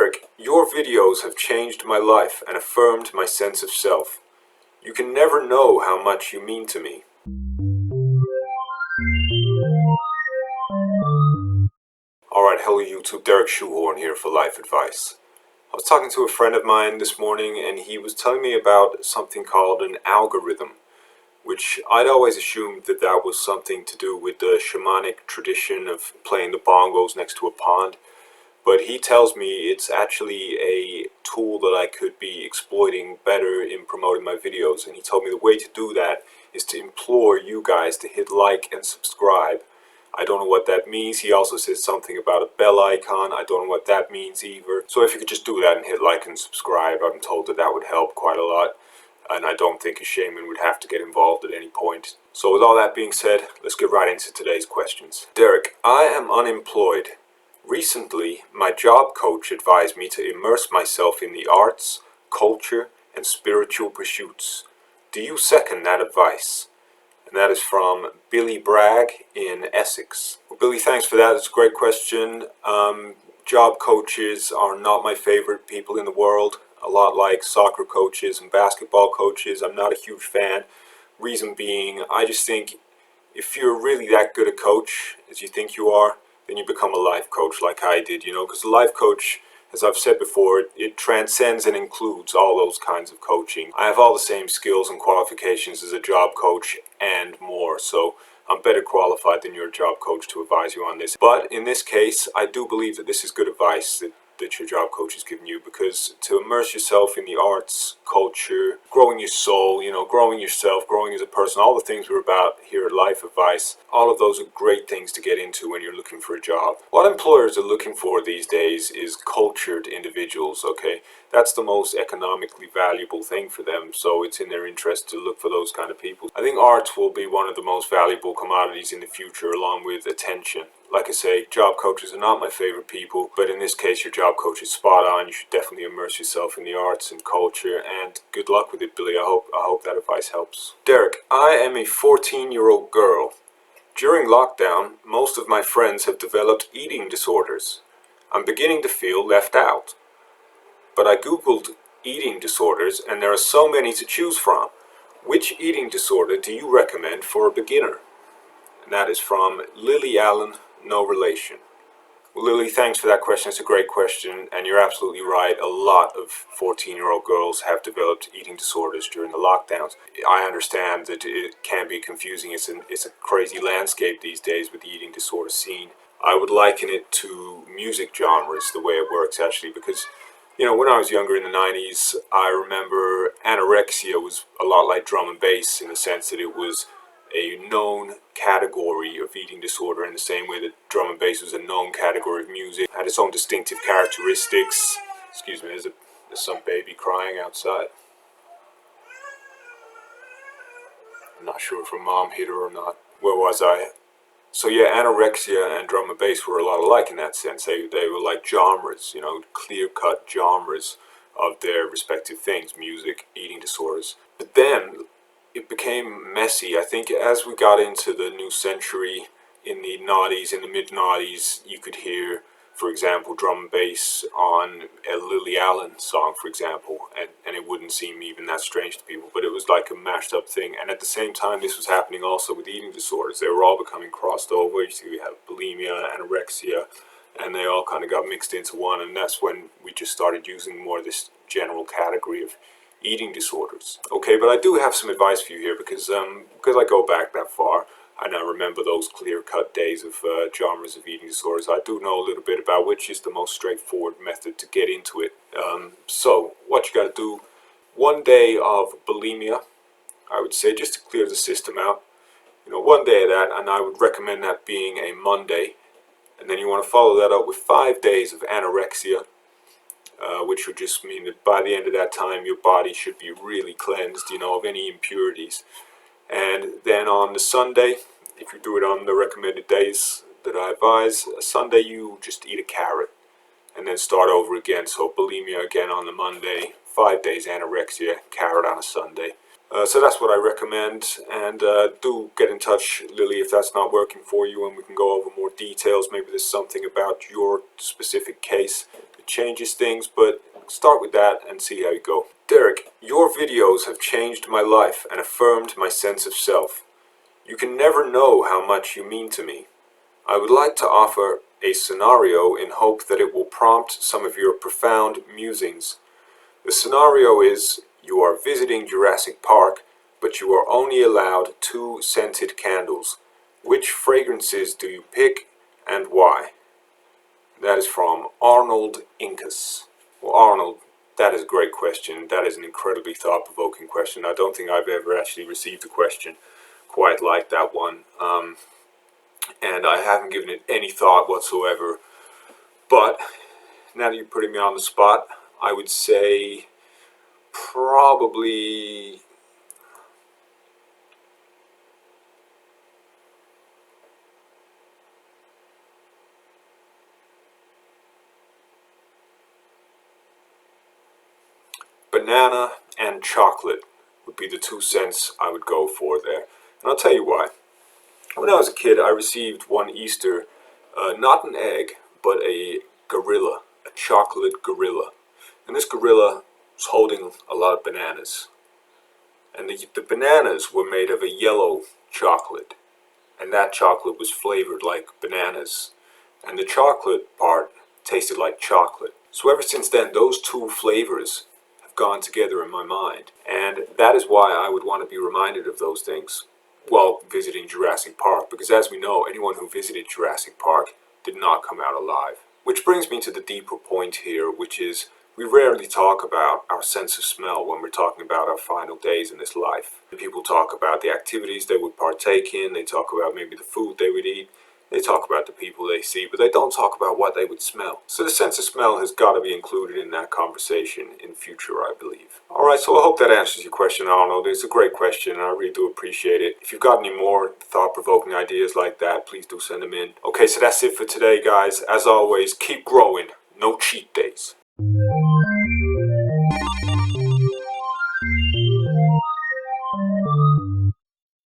Derek, your videos have changed my life and affirmed my sense of self. You can never know how much you mean to me. Alright, hello YouTube, Derek Shoehorn here for life advice. I was talking to a friend of mine this morning and he was telling me about something called an algorithm, which I'd always assumed that was something to do with the shamanic tradition of playing the bongos next to a pond. But he tells me it's actually a tool that I could be exploiting better in promoting my videos. And he told me the way to do that is to implore you guys to hit like and subscribe. I don't know what that means. He also says something about a bell icon. I don't know what that means either. So if you could just do that and hit like and subscribe, I'm told that would help quite a lot. And I don't think a shaman would have to get involved at any point. So with all that being said, let's get right into today's questions. Derek, I am unemployed. Recently, my job coach advised me to immerse myself in the arts, culture, and spiritual pursuits. Do you second that advice? And that is from Billy Bragg in Essex. Well, Billy, thanks for that. It's a great question. Job coaches are not my favorite people in the world. A lot like soccer coaches and basketball coaches. I'm not a huge fan. Reason being, I just think if you're really that good a coach as you think you are, then you become a life coach like I did, because a life coach, as I've said before, it transcends and includes all those kinds of coaching. I have all the same skills and qualifications as a job coach and more, so I'm better qualified than your job coach to advise you on this. But in this case, I do believe that this is good advice that your job coach is giving you, because to immerse yourself in the arts, culture, growing your soul, growing yourself, growing as a person, all the things we're about here at Life Advice, all of those are great things to get into when you're looking for a job. What employers are looking for these days is cultured individuals, okay? That's the most economically valuable thing for them, so it's in their interest to look for those kind of people. I think arts will be one of the most valuable commodities in the future, along with attention. Like I say, job coaches are not my favorite people, but in this case your job coach is spot on. You should definitely immerse yourself in the arts and culture, and good luck with it, Billy. I hope that advice helps. Derek, I am a 14-year-old girl. During lockdown, most of my friends have developed eating disorders. I'm beginning to feel left out. But I googled eating disorders and there are so many to choose from. Which eating disorder do you recommend for a beginner? And that is from Lily Allen, no relation. Well, Lily, thanks for that question. It's a great question, and you're absolutely right. A lot of 14-year-old girls have developed eating disorders during the lockdowns. I understand that it can be confusing. It's a crazy landscape these days with the eating disorder scene. I would liken it to music genres, the way it works actually, because when I was younger in the 90s, I remember anorexia was a lot like drum and bass in the sense that it was a known category of eating disorder in the same way that drum and bass was a known category of music. It had its own distinctive characteristics. Excuse me, there's some baby crying outside. I'm not sure if her mom hit her or not. Where was I? So yeah, anorexia and drum and bass were a lot alike in that sense. They were like genres, clear-cut genres of their respective things, music, eating disorders. But then it became messy. I think as we got into the new century, in the noughties, in the mid-noughties, you could hear, for example, drum and bass on a Lily Allen song, for example, and it wouldn't seem even that strange to people, but it was like a mashed up thing. And at the same time, this was happening also with eating disorders. They were all becoming crossed over. You see, we have bulimia, anorexia, and they all kind of got mixed into one, and that's when we just started using more of this general category of eating disorders. Okay, but I do have some advice for you here because I go back that far and I remember those clear-cut days of genres of eating disorders. I do know a little bit about which is the most straightforward method to get into it. So what you got to do, one day of bulimia, I would say, just to clear the system out. One day of that, and I would recommend that being a Monday. And then you want to follow that up with 5 days of anorexia. Which would just mean that by the end of that time your body should be really cleansed, of any impurities. And then on the Sunday, if you do it on the recommended days that I advise, Sunday you just eat a carrot and then start over again. So bulimia again on the Monday, 5 days anorexia, carrot on a Sunday. So that's what I recommend, and do get in touch, Lily, if that's not working for you, and we can go over more details. Maybe there's something about your specific case that changes things, but start with that and see how you go. Derek, your videos have changed my life and affirmed my sense of self. You can never know how much you mean to me. I would like to offer a scenario in hope that it will prompt some of your profound musings. The scenario is you are visiting Jurassic Park, but you are only allowed 2 scented candles. Which fragrances do you pick and why? That is from Arnold Incas. Well, Arnold, that is a great question. That is an incredibly thought-provoking question. I don't think I've ever actually received a question quite like that one. And I haven't given it any thought whatsoever. But now that you're putting me on the spot, I would say probably banana and chocolate would be the 2 scents I would go for there. And I'll tell you why. When I was a kid, I received one Easter, not an egg, but a gorilla, a chocolate gorilla. And this gorilla was holding a lot of bananas. And the bananas were made of a yellow chocolate. And that chocolate was flavored like bananas. And the chocolate part tasted like chocolate. So ever since then, those 2 flavors have gone together in my mind. And that is why I would want to be reminded of those things while visiting Jurassic Park, because as we know, anyone who visited Jurassic Park did not come out alive. Which brings me to the deeper point here, which is we rarely talk about our sense of smell when we're talking about our final days in this life. People talk about the activities they would partake in, they talk about maybe the food they would eat, they talk about the people they see, but they don't talk about what they would smell. So the sense of smell has got to be included in that conversation in future, I believe. Alright, so I hope that answers your question, Arnold. It's a great question, and I really do appreciate it. If you've got any more thought-provoking ideas like that, please do send them in. Okay, so that's it for today, guys. As always, keep growing. No cheat days.